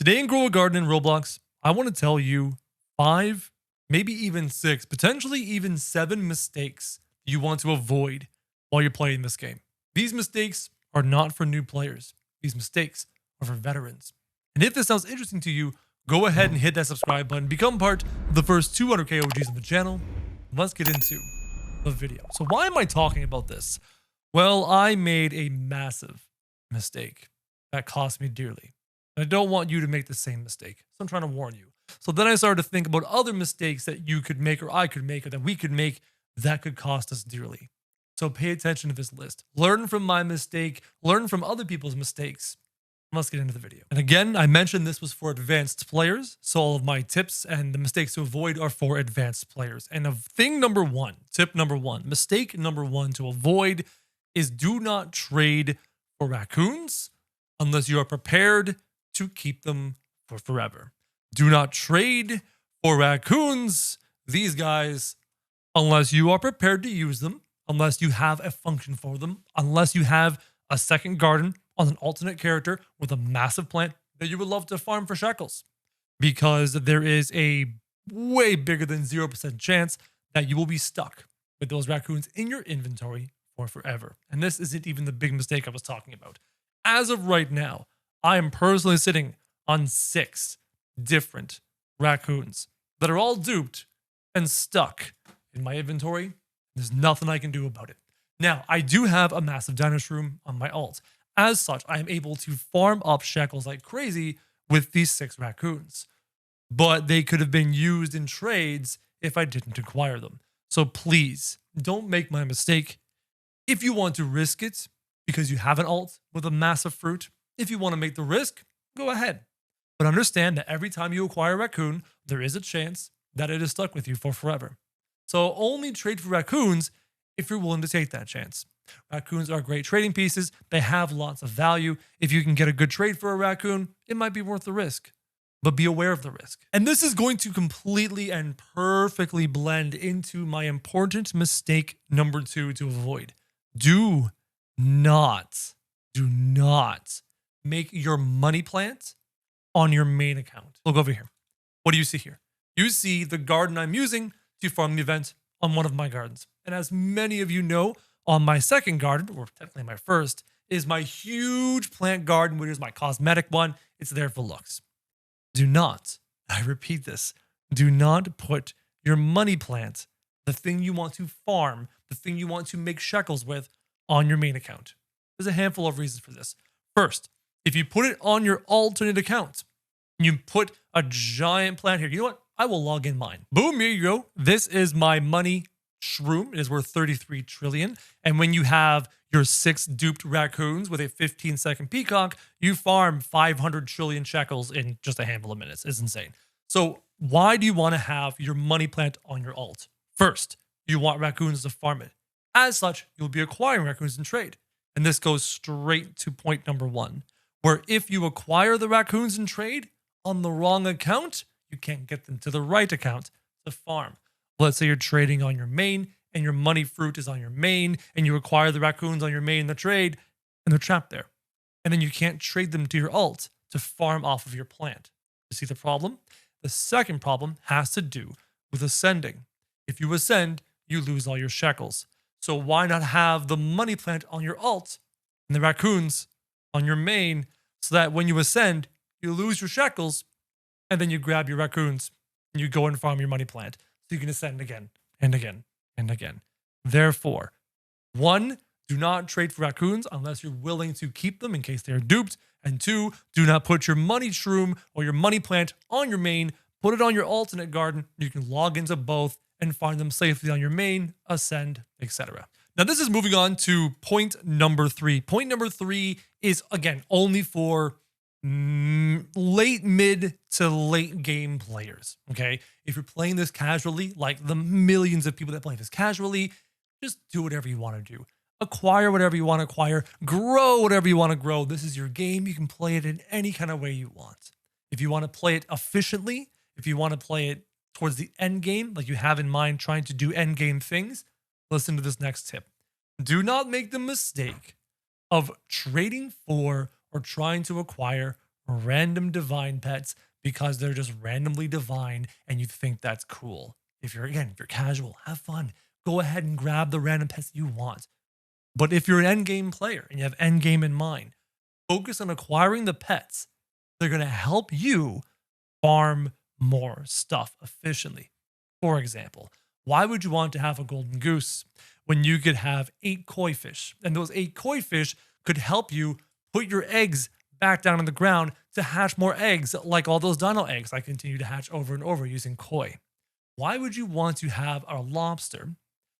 Today in Grow a Garden in Roblox, I want to tell you 5, maybe even 6, potentially even 7 mistakes you want to avoid while you're playing this game. These mistakes are not for new players. These mistakes are for veterans. And if this sounds interesting to you, go ahead and hit that subscribe button. Become part of the first 200k OGs on the channel. Let's get into the video. So why am I talking about this? Well, I made a massive mistake that cost me dearly. I don't want you to make the same mistake. So I'm trying to warn you. So then I started to think about other mistakes that you could make, or I could make, or that we could make that could cost us dearly. So pay attention to this list. Learn from my mistake. Learn from other people's mistakes. Let's get into the video. And again, I mentioned this was for advanced players. So all of my tips and the mistakes to avoid are for advanced players. And thing number one, tip number one, mistake number one to avoid is do not trade for raccoons unless you are prepared to keep them for forever. Do not trade for raccoons, these guys, unless you are prepared to use them, unless you have a function for them, unless you have a second garden on an alternate character with a massive plant that you would love to farm for shekels. Because there is a way bigger than 0% chance that you will be stuck with those raccoons in your inventory for forever. And this isn't even the big mistake I was talking about. As of right now, I am personally sitting on 6 different raccoons that are all duped and stuck in my inventory. There's nothing I can do about it. Now, I do have a massive dinosaur room on my alt. As such, I am able to farm up shekels like crazy with these 6 raccoons. But they could have been used in trades if I didn't acquire them. So please, don't make my mistake. If you want to risk it because you have an alt with a massive fruit, if you want to make the risk, go ahead. But understand that every time you acquire a raccoon, there is a chance that it is stuck with you for forever. So only trade for raccoons if you're willing to take that chance. Raccoons are great trading pieces. They have lots of value. If you can get a good trade for a raccoon, it might be worth the risk. But be aware of the risk. And this is going to completely and perfectly blend into my important mistake number 2 to avoid. Do not make your money plant on your main account. Look over here. What do you see here? You see the garden I'm using to farm the event on one of my gardens. And as many of you know, on my second garden, or technically my first, is my huge plant garden, which is my cosmetic one. It's there for looks. Do not, I repeat this, do not put your money plant, the thing you want to farm, the thing you want to make shekels with, on your main account. There's a handful of reasons for this. First, if you put it on your alternate account, you put a giant plant here. You know what? I will log in mine. Boom, here you go. This is my money shroom. It is worth 33 trillion. And when you have your 6 duped raccoons with a 15-second peacock, you farm 500 trillion shekels in just a handful of minutes. It's insane. So why do you want to have your money plant on your alt? First, you want raccoons to farm it. As such, you'll be acquiring raccoons in trade. And this goes straight to point number 1, where if you acquire the raccoons in trade on the wrong account, you can't get them to the right account to farm. Let's say you're trading on your main and your money fruit is on your main and you acquire the raccoons on your main in the trade and they're trapped there. And then you can't trade them to your alt to farm off of your plant. You see the problem? The second problem has to do with ascending. If you ascend, you lose all your shekels. So why not have the money plant on your alt and the raccoons on your main so that when you ascend, you lose your shekels and then you grab your raccoons and you go and farm your money plant so you can ascend again and again and again. Therefore, 1, do not trade for raccoons unless you're willing to keep them in case they are duped. And 2, do not put your money shroom or your money plant on your main. Put it on your alternate garden. You can log into both and find them safely on your main, ascend, etc. Now, this is moving on to point number 3. Point number 3 is, again, only for late mid to late game players. Okay, if you're playing this casually, like the millions of people that play this casually, just do whatever you want to do. Acquire whatever you want to acquire, grow whatever you want to grow. This is your game. You can play it in any kind of way you want. If you want to play it efficiently, if you want to play it towards the end game, like you have in mind trying to do end game things, listen to this next tip. Do not make the mistake of trading for or trying to acquire random divine pets because they're just randomly divine and you think that's cool. If you're casual, have fun. Go ahead and grab the random pets you want. But if you're an endgame player and you have endgame in mind, focus on acquiring the pets. They're going to help you farm more stuff efficiently. For example, why would you want to have a golden goose when you could have 8 koi fish? And those 8 koi fish could help you put your eggs back down on the ground to hatch more eggs, like all those dino eggs I continue to hatch over and over using koi. Why would you want to have a lobster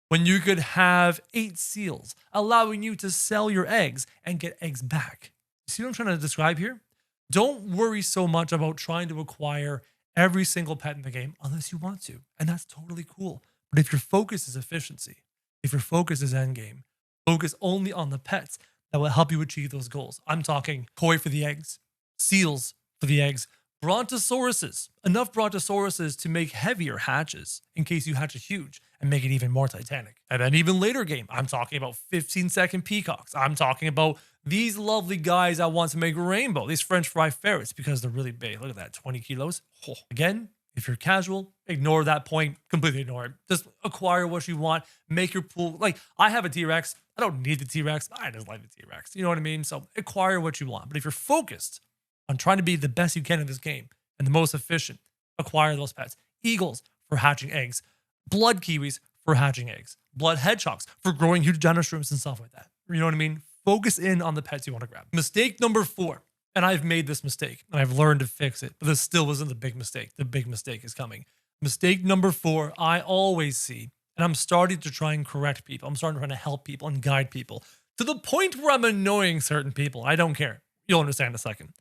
when you could have 8 seals, allowing you to sell your eggs and get eggs back? You see what I'm trying to describe here? Don't worry so much about trying to acquire every single pet in the game unless you want to, and that's totally cool. But if your focus is efficiency, if your focus is endgame, focus only on the pets that will help you achieve those goals. I'm talking koi for the eggs, seals for the eggs, brontosauruses, enough brontosauruses to make heavier hatches in case you hatch a huge and make it even more titanic. And then even later game, I'm talking about 15-second peacocks. I'm talking about these lovely guys that want to make rainbow, these French fry ferrets, because they're really big. Look at that, 20 kilos. Oh. Again, if you're casual, ignore that point, completely ignore it. Just acquire what you want, make your pool. Like, I have a T-Rex. I don't need the T-Rex. I just like the T-Rex. You know what I mean? So acquire what you want. But if you're focused on trying to be the best you can in this game and the most efficient, acquire those pets. Eagles for hatching eggs, blood kiwis for hatching eggs, blood hedgehogs for growing huge dinosaurs and stuff like that. You know what I mean? Focus in on the pets you want to grab. Mistake number 4. And I've made this mistake and I've learned to fix it, but this still wasn't the big mistake. The big mistake is coming. Mistake number 4, I always see, and I'm starting to try and correct people. I'm starting to try to help people and guide people to the point where I'm annoying certain people. I don't care. You'll understand in a second.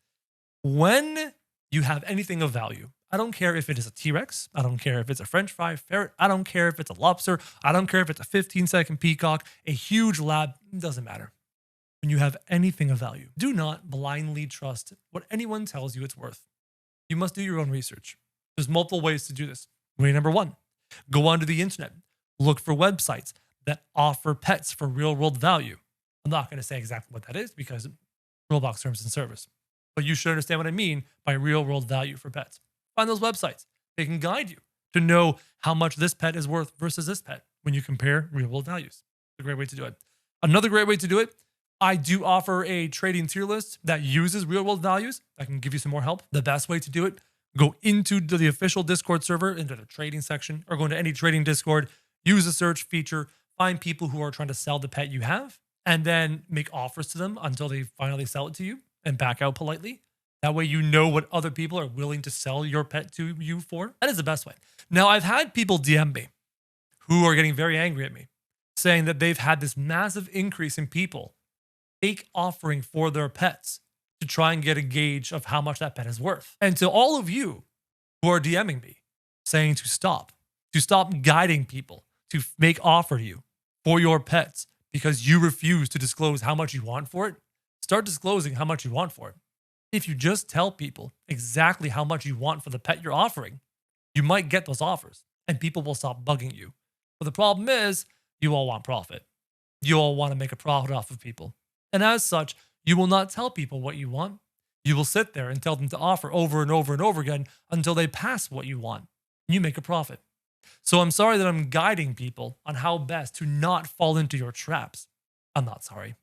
When you have anything of value, I don't care if it is a T-Rex. I don't care if it's a French fry ferret. I don't care if it's a lobster. I don't care if it's a 15-second peacock, a huge lab. It doesn't matter. When you have anything of value, do not blindly trust what anyone tells you it's worth. You must do your own research. There's multiple ways to do this. Way number 1, go onto the internet. Look for websites that offer pets for real-world value. I'm not going to say exactly what that is because Roblox terms and service. But you should understand what I mean by real-world value for pets. Find those websites. They can guide you to know how much this pet is worth versus this pet when you compare real-world values. It's a great way to do it. Another great way to do it, I do offer a trading tier list that uses real-world values. I can give you some more help. The best way to do it, go into the official Discord server, into the trading section, or go into any trading Discord, use the search feature, find people who are trying to sell the pet you have, and then make offers to them until they finally sell it to you and back out politely. That way you know what other people are willing to sell your pet to you for. That is the best way. Now, I've had people DM me who are getting very angry at me, saying that they've had this massive increase in people fake offering for their pets to try and get a gauge of how much that pet is worth. And to all of you who are DMing me saying to stop guiding people to make offer to you for your pets because you refuse to disclose how much you want for it, start disclosing how much you want for it. If you just tell people exactly how much you want for the pet you're offering, you might get those offers and people will stop bugging you. But the problem is you all want profit. You all want to make a profit off of people. And as such, you will not tell people what you want. You will sit there and tell them to offer over and over and over again until they pass what you want. You make a profit. So I'm sorry that I'm guiding people on how best to not fall into your traps. I'm not sorry.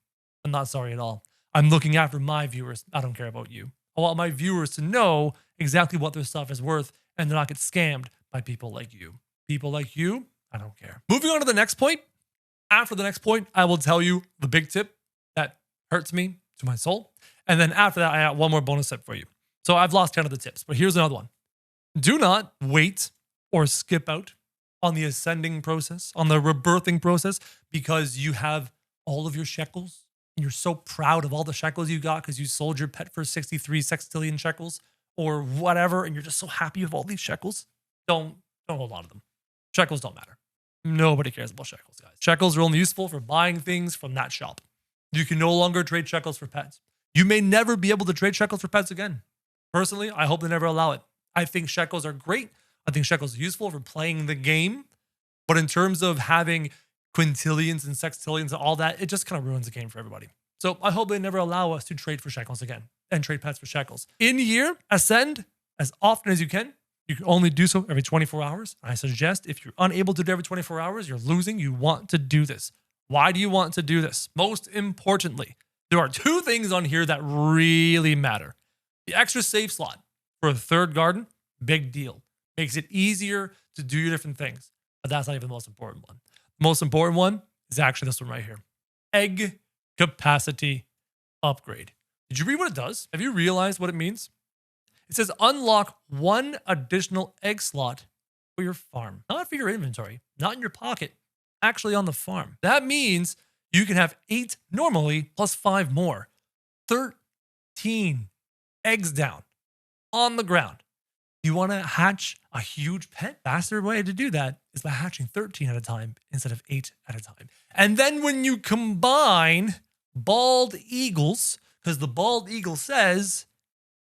I'm not sorry at all. I'm looking after my viewers. I don't care about you. I want my viewers to know exactly what their stuff is worth and to not get scammed by people like you. People like you, I don't care. Moving on to the next point. After the next point, I will tell you the big tip that hurts me to my soul. And then after that, I have one more bonus tip for you. So I've lost count of the tips, but here's another one. Do not wait or skip out on the ascending process, on the rebirthing process, because you have all of your shekels. And you're so proud of all the shekels you got because you sold your pet for 63 sextillion shekels or whatever, and you're just so happy with all these shekels. Don't hold on to them. Shekels don't matter. Nobody cares about shekels, guys. Shekels are only useful for buying things from that shop. You can no longer trade shekels for pets. You may never be able to trade shekels for pets again. Personally, I hope they never allow it. I think shekels are great. I think shekels are useful for playing the game. But in terms of having quintillions and sextillions and all that, it just kind of ruins the game for everybody. So I hope they never allow us to trade for shekels again and trade pets for shekels. In year, ascend as often as you can. You can only do so every 24 hours. I suggest if you're unable to do every 24 hours, you're losing. You want to do this. Why do you want to do this? Most importantly, there are two things on here that really matter. The extra save slot for a third garden, big deal. Makes it easier to do your different things. But that's not even the most important one. The most important one is actually this one right here. Egg capacity upgrade. Did you read what it does? Have you realized what it means? It says unlock 1 additional egg slot for your farm. Not for your inventory, not in your pocket, actually on the farm. That means you can have 8 normally plus 5 more. 13 eggs down on the ground. You want to hatch a huge pet? Faster way to do that is by hatching 13 at a time instead of 8 at a time. And then when you combine bald eagles, because the bald eagle says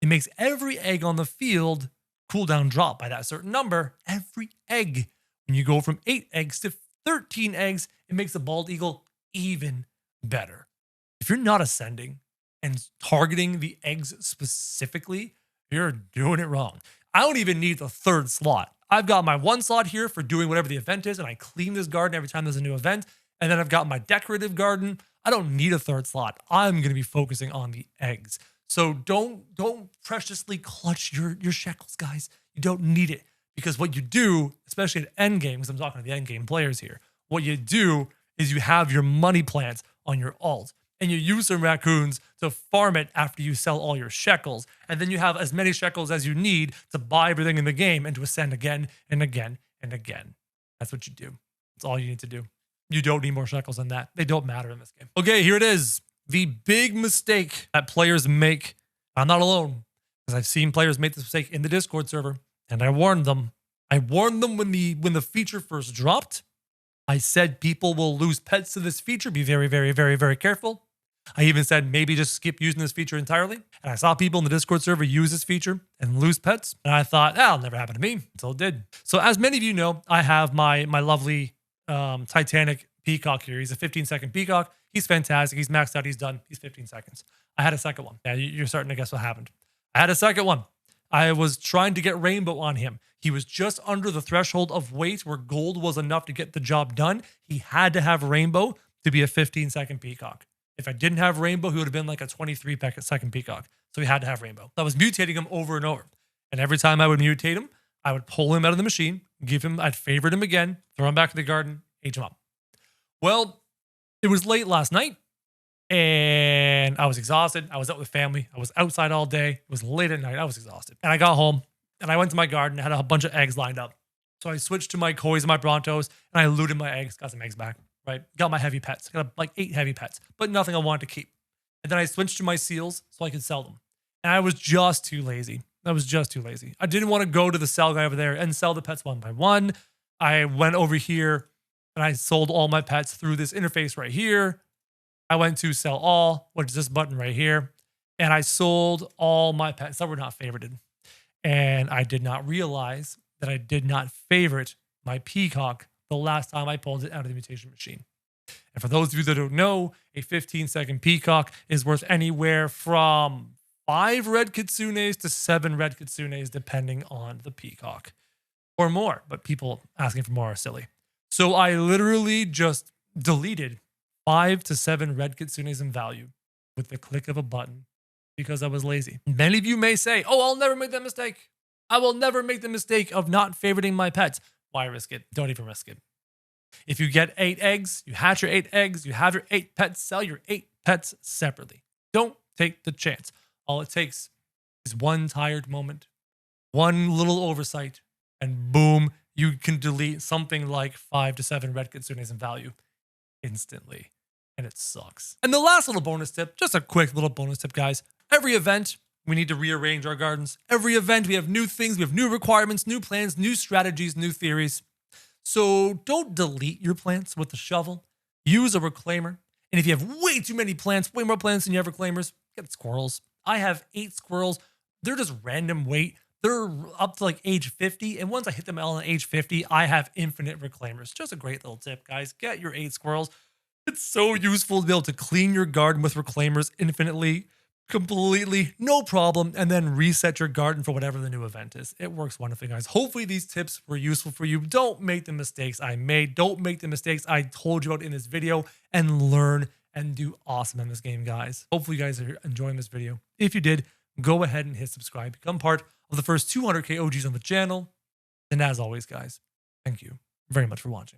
it makes every egg on the field cooldown drop by that certain number. Every egg. When you go from 8 eggs to 13 eggs, it makes the bald eagle even better. If you're not ascending and targeting the eggs specifically, you're doing it wrong. I don't even need the third slot. I've got my 1 slot here for doing whatever the event is, and I clean this garden every time there's a new event. And then I've got my decorative garden. I don't need a third slot. I'm going to be focusing on the eggs. So don't preciously clutch your shekels, guys. You don't need it, because what you do, especially at end game, because I'm talking to the end game players here, what you do is you have your money plants on your alt, and you use some raccoons to farm it after you sell all your shekels, and then you have as many shekels as you need to buy everything in the game and to ascend again and again and again. That's what you do. That's all you need to do. You don't need more shekels than that. They don't matter in this game. Okay, here it is. The big mistake that players make. I'm not alone, because I've seen players make this mistake in the Discord server, and I warned them. I warned them when the feature first dropped. I said people will lose pets to this feature. Be very, very, very, very careful. I even said maybe just skip using this feature entirely. And I saw people in the Discord server use this feature and lose pets. And I thought, that'll never happen to me, until it did. So as many of you know, I have my lovely Titanic peacock here. He's a 15-second peacock. He's fantastic. He's maxed out. He's done. He's 15 seconds. I had a second one. Yeah, you're starting to guess what happened. I had a second one. I was trying to get rainbow on him. He was just under the threshold of weight where gold was enough to get the job done. He had to have rainbow to be a 15-second peacock. If I didn't have rainbow, he would have been like a 23-second peacock. So he had to have rainbow. I was mutating him over and over. And every time I would mutate him, I would pull him out of the machine, I'd favorite him again, throw him back in the garden, age him up. Well, it was late last night, and I was exhausted. I was out with family. I was outside all day. It was late at night. I was exhausted. And I got home, and I went to my garden, had a bunch of eggs lined up. So I switched to my kois and my brontos, and I looted my eggs, got some eggs back, right? Got my heavy pets. Got like 8 heavy pets, but nothing I wanted to keep. And then I switched to my seals so I could sell them. And I was just too lazy. I didn't want to go to the sell guy over there and sell the pets one by one. I went over here and I sold all my pets through this interface right here. I went to sell all, which is this button right here. And I sold all my pets that were not favorited. And I did not realize that I did not favorite my peacock the last time I pulled it out of the mutation machine. And for those of you that don't know, a 15-second peacock is worth anywhere from 5 red kitsunes to 7 red kitsunes, depending on the peacock, or more. But people asking for more are silly. So I literally just deleted 5 to 7 red kitsunes in value with the click of a button because I was lazy. Many of you may say, oh, I'll never make that mistake. I will never make the mistake of not favoriting my pets. Why risk it? Don't even risk it. If you get 8 eggs, you hatch your 8 eggs, you have your 8 pets, sell your 8 pets separately. Don't take the chance. All it takes is one tired moment, one little oversight, and boom, you can delete something like 5 to 7 red kitsunes in value instantly. And it sucks. And the last little bonus tip, just a quick little bonus tip, guys. Every event, we need to rearrange our gardens. Every event, we have new things, we have new requirements, new plans, new strategies, new theories. So don't delete your plants with a shovel. Use a reclaimer. And if you have way too many plants, way more plants than you have reclaimers, get squirrels. I have 8 squirrels. They're just random weight. They're up to like age 50. And once I hit them all at age 50, I have infinite reclaimers. Just a great little tip, guys. Get your 8 squirrels. It's so useful to be able to clean your garden with reclaimers infinitely, completely, no problem, and then reset your garden for whatever the new event is. It works wonderfully, guys. Hopefully these tips were useful for you. Don't make the mistakes I made. Don't make the mistakes I told you about in this video, and learn and do awesome in this game, guys. Hopefully you guys are enjoying this video. If you did, go ahead and hit subscribe. Become part of the first 200K OGs on the channel. And as always, guys, thank you very much for watching.